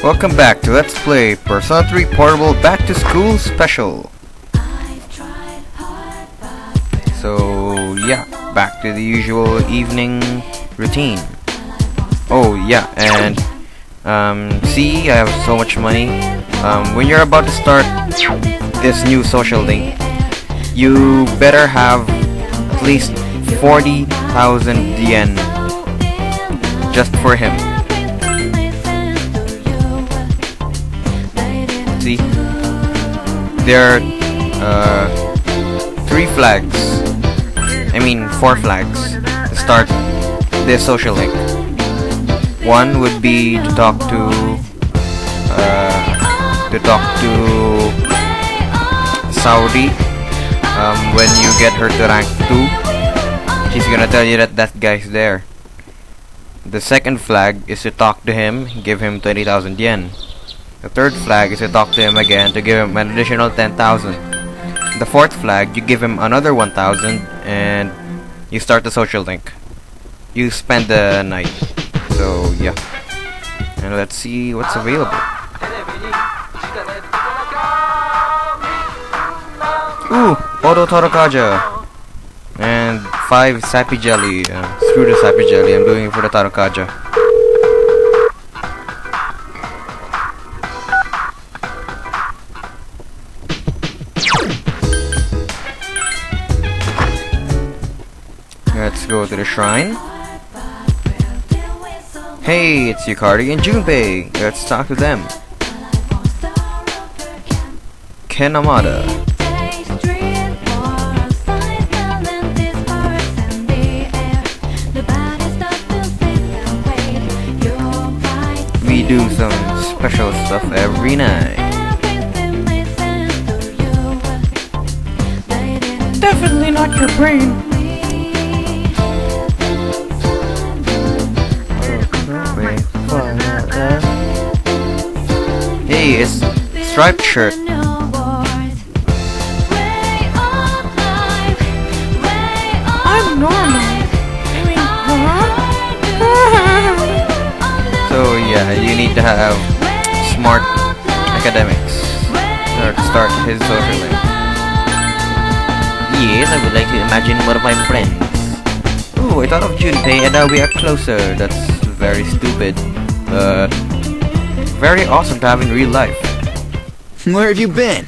Welcome back to Let's Play Persona 3 Portable Back to School Special. So yeah, back to the usual evening routine. Oh yeah, and see, I have so much money. When you're about to start this new social link, you better have at least 40,000 yen just for him. See, there are 3 flags. I mean 4 flags to start this social link. One would be to talk to Saudi. When you get her to rank 2, she's gonna tell you that that guy's there. The second flag is to talk to him, give him 20,000 yen. The third flag is to talk to him again to give him an additional 10,000. The fourth flag, you give him another 1,000 and you start the social link. You spend the night. So yeah. And let's see what's available. Ooh, Auto Tarokaja. And 5 Sappy Jelly. Screw the Sappy Jelly, I'm doing it for the Tarokaja. Let's go to the shrine. Hey, it's Yukari and Junpei. Let's talk to them. Kenamada. We do some special stuff every night. Definitely not your brain. Hey, it's striped shirt. I'm normal. I mean, So yeah, you need to have smart academics to start his social link. Yes, I would like to imagine one of my friends. Oh, I thought of Junpei and now we are closer. That's very stupid. Very awesome to have in real life. Where have you been?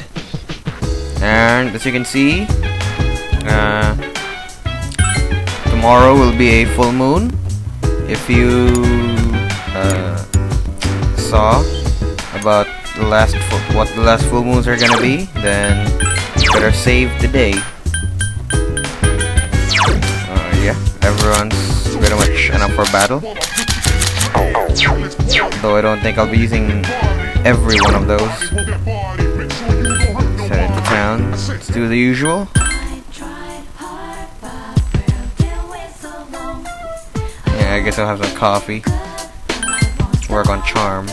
And as you can see, tomorrow will be a full moon. If you saw about what the last full moons are gonna be, then you better save the day. Yeah, everyone's pretty much enough for battle. Though I don't think I'll be using every one of those. Head into town. Let's do the usual. Yeah, I guess I'll have some coffee. Work on charm.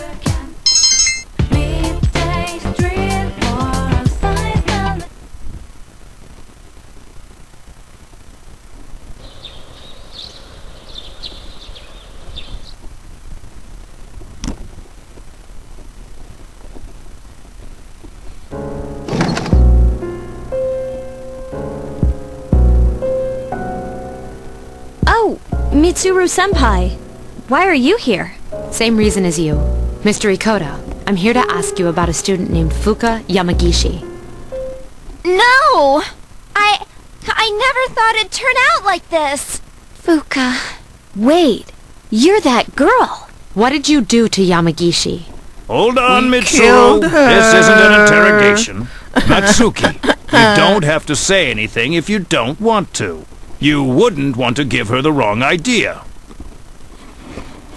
Mitsuru-senpai, why are you here? Same reason as you. Mr. Ikoda, I'm here to ask you about a student named Fuka Yamagishi. No! I never thought it'd turn out like this. Fuka. Wait, you're that girl. What did you do to Yamagishi? Hold on, We Mitsuru. killed her. This isn't an interrogation. Natsuki, you don't have to say anything if you don't want to. You wouldn't want to give her the wrong idea.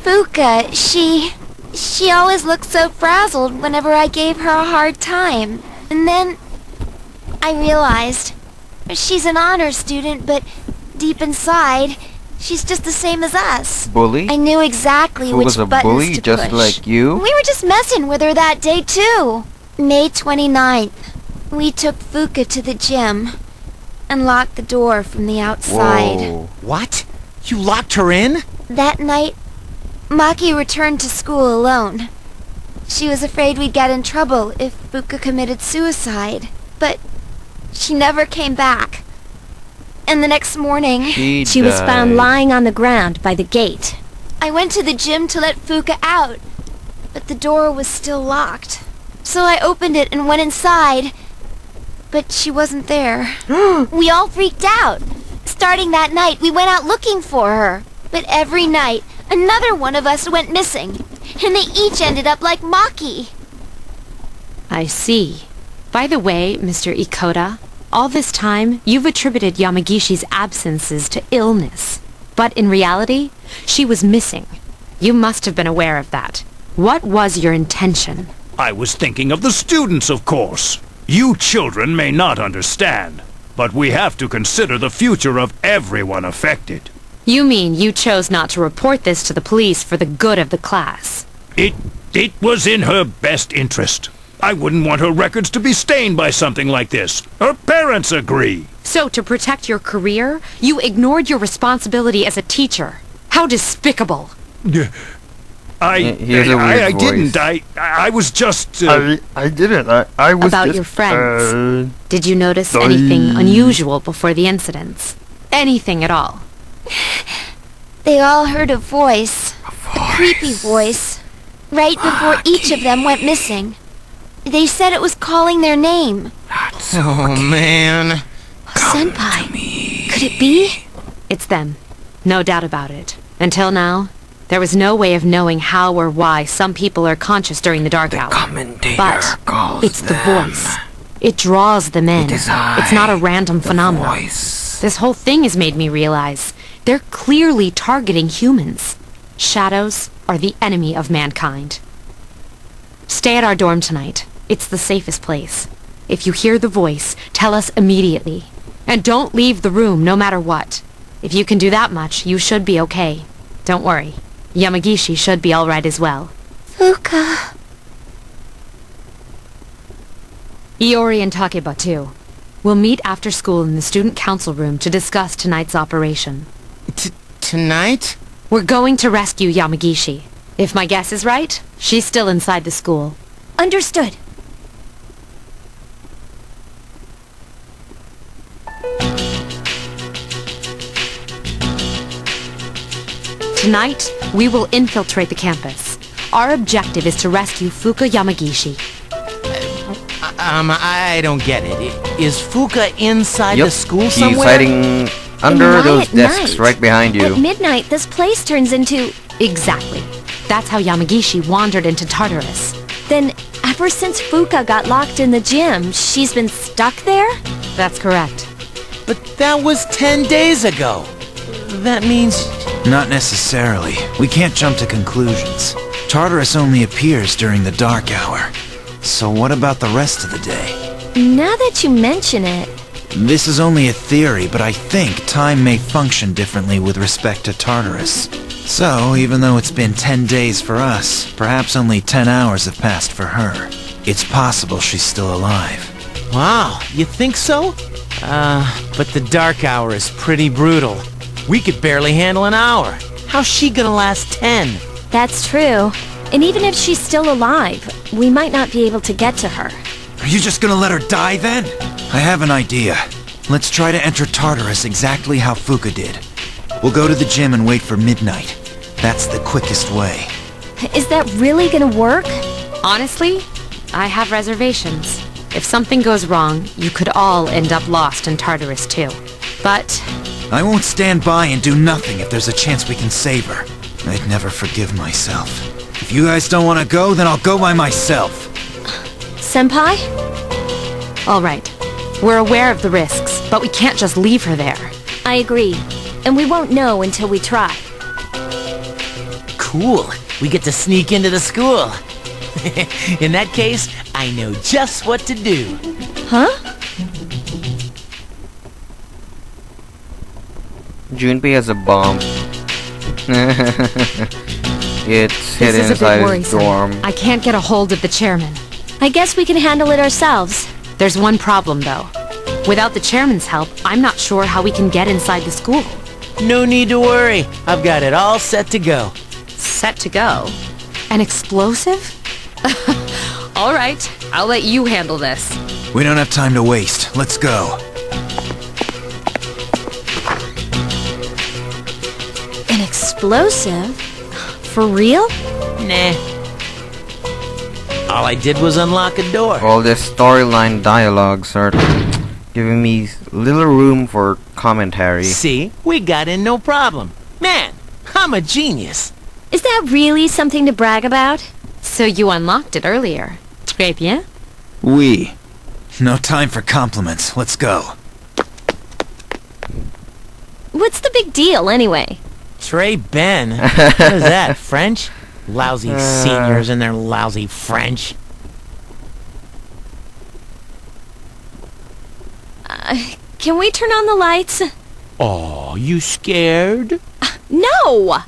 Fuka, she always looked so frazzled whenever I gave her a hard time. And then I realized she's an honor student, but deep inside, she's just the same as us. Bully? I knew exactly Who which was a buttons bully to just push. like you? We were just messing with her that day, too. May 29th, we took Fuka to the gym and locked the door from the outside. Whoa. What? You locked her in? That night, Maki returned to school alone. She was afraid we'd get in trouble if Fuka committed suicide. But she never came back. And the next morning, She was found lying on the ground by the gate. I went to the gym to let Fuka out, but the door was still locked. So I opened it and went inside, but she wasn't there. We all freaked out. Starting that night, we went out looking for her. But every night, another one of us went missing, and they each ended up like Maki. I see. By the way, Mr. Ikoda, all this time, you've attributed Yamagishi's absences to illness. But in reality, she was missing. You must have been aware of that. What was your intention? I was thinking of the students, of course. You children may not understand, but we have to consider the future of everyone affected. You mean you chose not to report this to the police for the good of the class? It was in her best interest. I wouldn't want her records to be stained by something like this. Her parents agree. So, to protect your career, you ignored your responsibility as a teacher. How despicable! I didn't. I was just... I didn't. I was About just, your friends. Did you notice anything unusual before the incidents? Anything at all? They all heard a voice. A creepy voice. Right before each of them went missing. They said it was calling their name. Oh, man. Senpai. Could it be? It's them. No doubt about it. Until now, there was no way of knowing how or why some people are conscious during the dark hour. But it's the voice. It draws them in. It's not a random phenomenon. This whole thing has made me realize they're clearly targeting humans. Shadows are the enemy of mankind. Stay at our dorm tonight. It's the safest place. If you hear the voice, tell us immediately. And don't leave the room no matter what. If you can do that much, you should be okay. Don't worry. Yamagishi should be alright as well. Fuka. Iori and Takeba too. We'll meet after school in the student council room to discuss tonight's operation. Tonight? We're going to rescue Yamagishi. If my guess is right, she's still inside the school. Understood. Tonight, we will infiltrate the campus. Our objective is to rescue Fuka Yamagishi. I don't get it. Is Fuka inside Yup, the school he's somewhere? hiding under Why those at desks night? right behind At you. midnight, this place turns into... Exactly. That's how Yamagishi wandered into Tartarus. Then, ever since Fuka got locked in the gym, she's been stuck there? That's correct. But that was 10 days ago. That means... Not necessarily. We can't jump to conclusions. Tartarus only appears during the dark hour. So what about the rest of the day? Now that you mention it... This is only a theory, but I think time may function differently with respect to Tartarus. So, even though it's been 10 days for us, perhaps only 10 hours have passed for her. It's possible she's still alive. Wow, you think so? But the dark hour is pretty brutal. We could barely handle an hour. How's she gonna last 10? That's true. And even if she's still alive, we might not be able to get to her. Are you just gonna let her die then? I have an idea. Let's try to enter Tartarus exactly how Fuka did. We'll go to the gym and wait for midnight. That's the quickest way. Is that really gonna work? Honestly, I have reservations. If something goes wrong, you could all end up lost in Tartarus too. But I won't stand by and do nothing if there's a chance we can save her. I'd never forgive myself. If you guys don't want to go, then I'll go by myself. Senpai? all right. We're aware of the risks, but we can't just leave her there. I agree. And we won't know until we try. Cool. We get to sneak into the school. In that case, I know just what to do. Huh? Junpei has a bomb. It's This hidden is a inside bit his worrisome. dorm. I can't get a hold of the chairman. I guess we can handle it ourselves. There's one problem, though. Without the chairman's help, I'm not sure how we can get inside the school. No need to worry. I've got it all set to go. Set to go? An explosive? All right, I'll let you handle this. We don't have time to waste. Let's go. An explosive? For real? Nah. All I did was unlock a door. All this storyline dialogues are giving me little room for commentary. See? We got in no problem. Man, I'm a genius. Is that really something to brag about? So you unlocked it earlier. Très bien. We. No time for compliments. Let's go. What's the big deal, anyway? Trey Ben. What is that, French? Lousy seniors and their lousy French. Can we turn on the lights? Oh, you scared? No!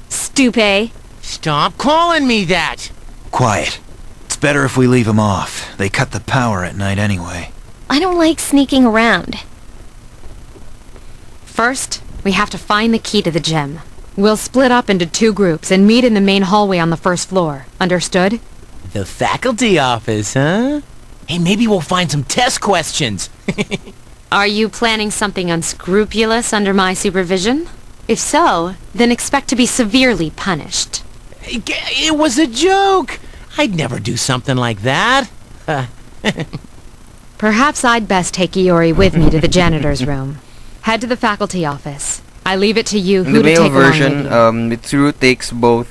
Stupid. Stop calling me that! Quiet. It's better if we leave them off. They cut the power at night anyway. I don't like sneaking around. First, we have to find the key to the gem. We'll split up into 2 groups and meet in the main hallway on the first floor. Understood? The faculty office, huh? Hey, maybe we'll find some test questions. Are you planning something unscrupulous under my supervision? If so, then expect to be severely punished. It was a joke! I'd never do something like that. Perhaps I'd best take Iori with me to the janitor's room. Head to the faculty office. I leave it to you In who the to male take along version, with you. Mitsuru takes both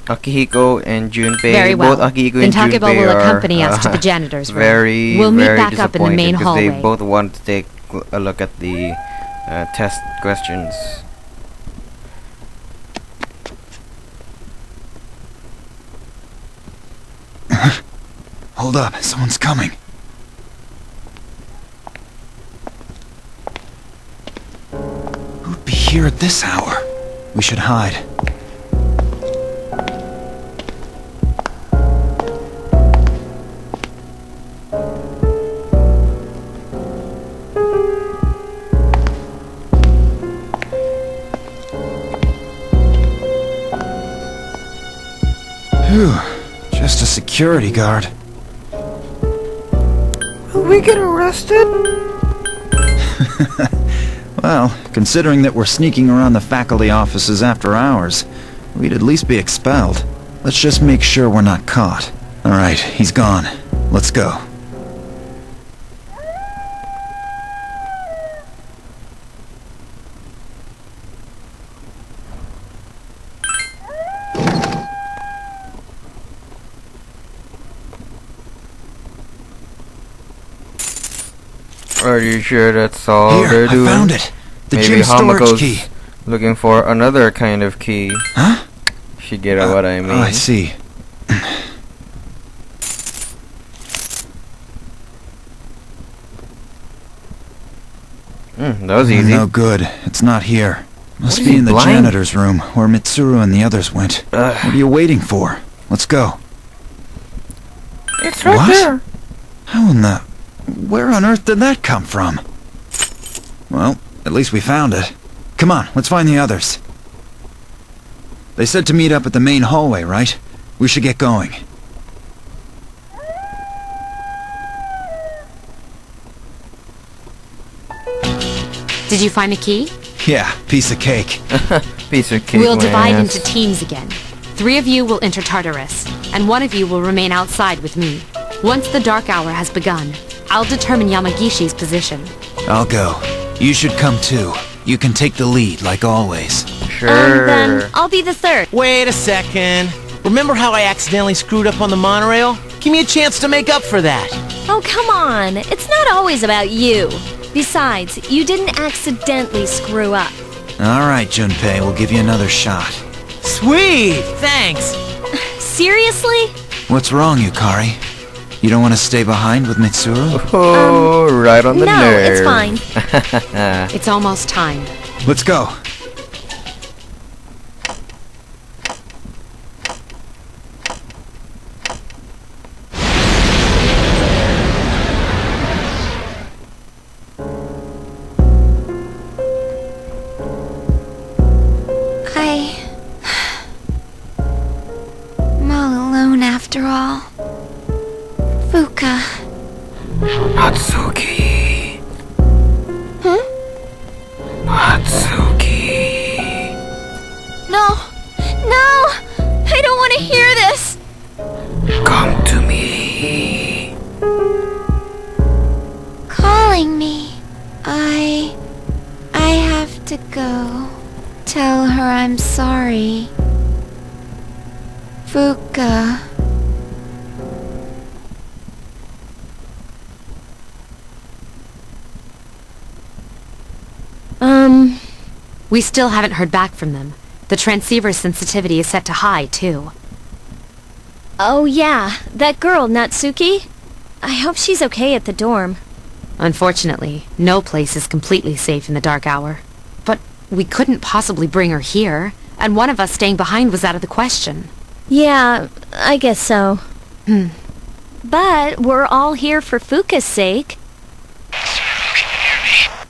Akihiko and Junpei. Very well. Both Akihiko Then and Takeba Junpei will are accompany us to the janitor's room. very, We'll meet very back up in the main disappointed hallway. because they both want to take a look at the test questions. Hold up, someone's coming. Who'd be here at this hour? We should hide. Phew, just a security guard. Will we get arrested? Well, considering that we're sneaking around the faculty offices after hours, we'd at least be expelled. Let's just make sure we're not caught. Alright, he's gone. Let's go. Are you sure that's all Here, they're doing? I found it. The Maybe gym storage Hamako's key. looking for another kind of key. Huh? She get what I mean. Oh, I see. That was easy. No good. It's not here. Must What, is be he in the blind? janitor's room, where Mitsuru and the others went. What are you waiting for? Let's go. It's right What? there. How in the... Where on earth did that come from? Well, at least we found it. Come on, let's find the others. They said to meet up at the main hallway, right? We should get going. Did you find a key? Yeah, piece of cake. Piece of cake. We'll my divide ass. into teams again. 3 of you will enter Tartarus, and 1 of you will remain outside with me. Once the dark hour has begun, I'll determine Yamagishi's position. I'll go. You should come too. You can take the lead, like always. Sure. Then I'll be the third. Wait a second. Remember how I accidentally screwed up on the monorail? Give me a chance to make up for that. Oh, come on. It's not always about you. Besides, you didn't accidentally screw up. Alright, Junpei, we'll give you another shot. Sweet! Thanks! Seriously? What's wrong, Yukari? You don't want to stay behind with Mitsuru? Oh, right on the No, nerve. it's fine. It's almost time. Let's go. I'm all alone after all. Fuka. Natsuki. Huh? Natsuki. No! No! I don't want to hear this! Come to me. Calling me. I have to go. Tell her I'm sorry. Fuka. We still haven't heard back from them. The transceiver's sensitivity is set to high, too. Oh yeah, that girl, Natsuki. I hope she's okay at the dorm. Unfortunately, no place is completely safe in the dark hour. But we couldn't possibly bring her here, and one of us staying behind was out of the question. Yeah, I guess so. But we're all here for Fuka's sake.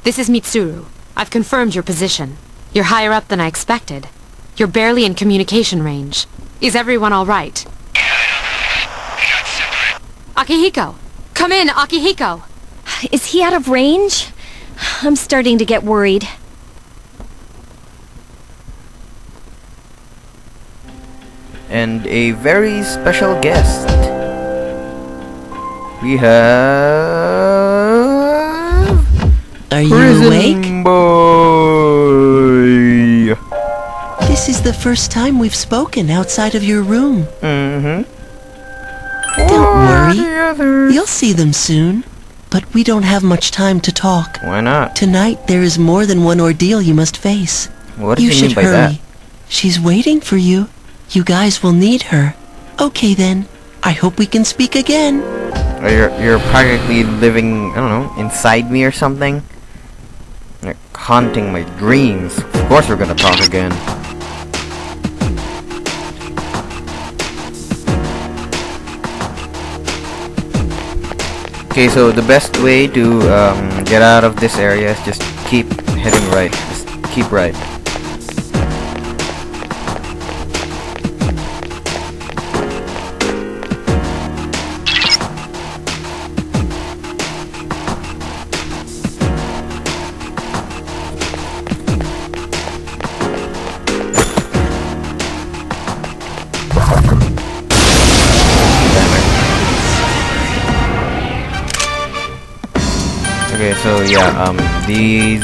This is Mitsuru. I've confirmed your position. You're higher up than I expected. You're barely in communication range. Is everyone all right? Akihiko! Come in, Akihiko! Is he out of range? I'm starting to get worried. And a very special guest. We have... Are you Prison awake? Boy! This is the first time we've spoken outside of your room. Mm-hmm. Don't worry. You'll see them soon. But we don't have much time to talk. Why not? Tonight there is more than one ordeal you must face. What do You you should mean by hurry. that? She's waiting for you. You guys will need her. Okay then. I hope we can speak again. Or you're practically living, I don't know, inside me or something? Like haunting my dreams. Of course we're gonna talk again. Okay, so the best way to get out of this area is just keep heading right. Just keep right. Okay, so yeah, the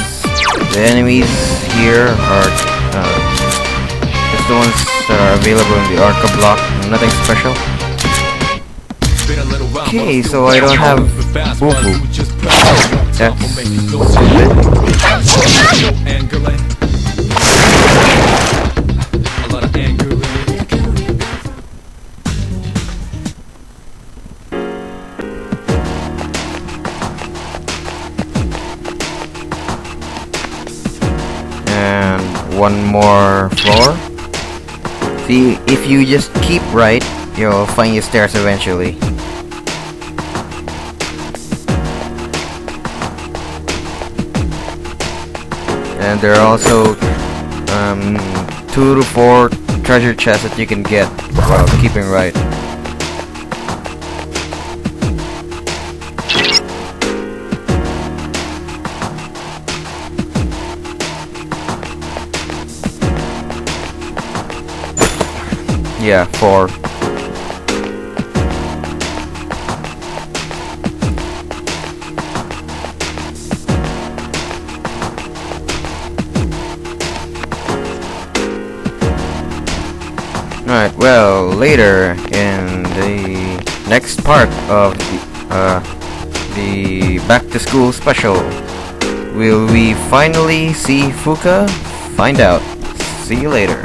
enemies here are just the ones that are available in the Arca block. Nothing special. Okay, so I don't have Bufu. That's one more floor. See, if you just keep right, you'll find your stairs eventually. And there are also 2 to 4 treasure chests that you can get while keeping right. Yeah, 4. Alright, well, later in the next part of the back to school special, will we finally see Fuka? Find out. See you later.